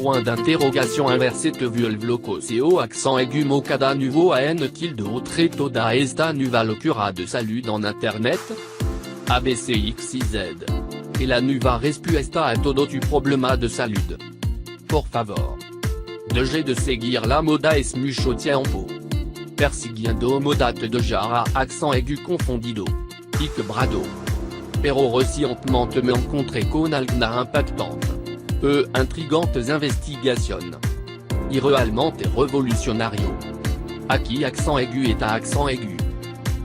Point d'interrogation inversé te vulvlocoseo accent aigu mocada nuvo an tilde tretto da esta nuva locura de salut en internet ABCXYZ. Et la nuva respuesta a todo tu problema de salud. Por favor. Deje de seguir la moda es mucho tiempo. Persiguiendo moda te de jara accent aigu confondido. Hic brado. Pero recientemente me encontré con alguna impactante. Intrigantes investigations. Irrealmente revolutionario. Aquí accent aigu est à accent aigu.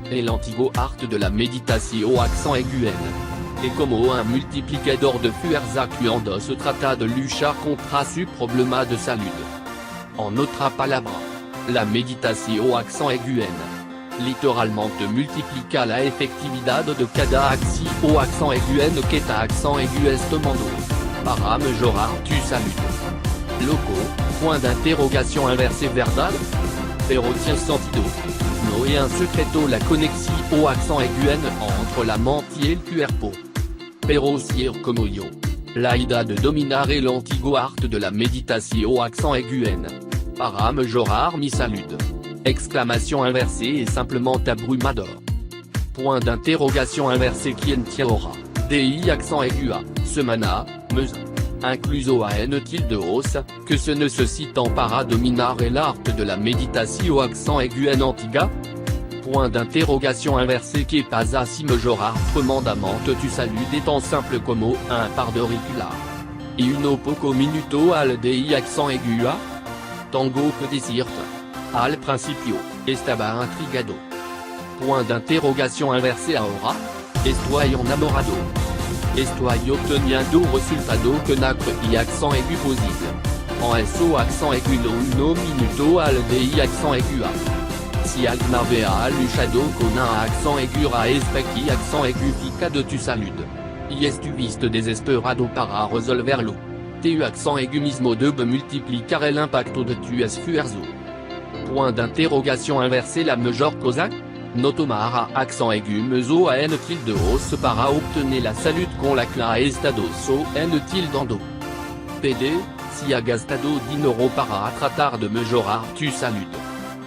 Et l'antigo art de la méditation accent aigu N. Et como un multiplicador de fuerza cuando se trata de luchar contra su problema de salud. En otra palabra, la méditation accent aigu N. Littéralement te multiplica la effectividad de cada acción accent aigu N que ta accent aigu estomando. Para mejorar tu salud. Loco, point d'interrogation inversé verdad? Pero tiene sentido. No es un secreto la conexión au accent aigu N entre la mente y el cuerpo. Pero si como yo. La idea de dominar el antiguo arte de la méditation accent aigu N. Para mejorar mi salud. Exclamation inversée et simplement abrumador. Point d'interrogation inversé quien tient aura. DI accent aigu A, semana, meuse. Incluso a n tilde os, que ce ne se citant para dominar el arte de la méditation accent aigu en antiga? Point d'interrogation inversé que pasa si mejorar tremendamente tu salud étant simple como un par d'auricular. Y uno poco minuto al di accent aigu A? Tango que decirte. Al principio, estaba intrigado. Point d'interrogation inversé ahora? Estoy enamorado. Estoy obteniendo resultado con acre y accent aigu posible. En eso accent aigu lo uno minuto al di accent aigu A. Si alguna vez ha luchado con un accent aigu a especchi accent aigu fica de tu salud. Y estuviste desesperado para resolverlo. Tu accent aigu mismo debe multiplicar el impacto de tu esfuerzo. Point d'interrogation inversé la mejor cosa? No tomar accent aigu meso a n tilde os para obtener la salud con la que ha estado so n tildando. PD, si ha gastado dinero para tratar de mejorar tu salud.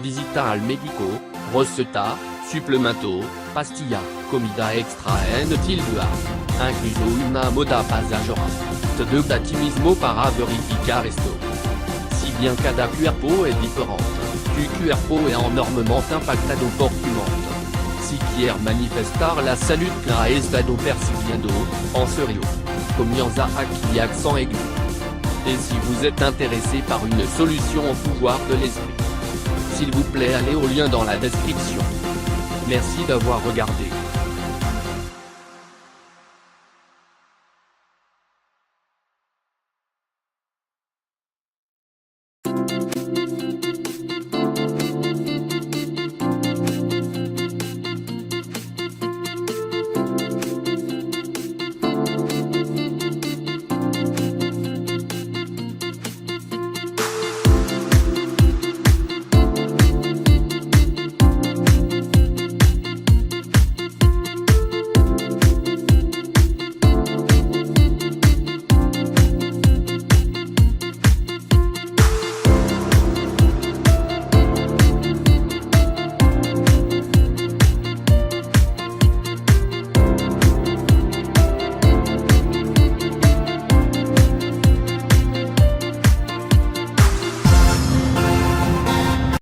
Visita al médico, receta, suplemento, pastilla, comida extra n tilde a. Incluso una moda pasajera. Te debe a ti mismo para verificar esto. Si bien cada cuerpo es diferente. Tu cuerpo es enormemente impactado por tu mente. Si quieres manifestar la salud que ha estado persiguiendo, en serio. Comienza aquí accent aigu. Et si vous êtes intéressé par une solution au pouvoir de l'esprit, s'il vous plaît allez au lien dans la description. Merci d'avoir regardé.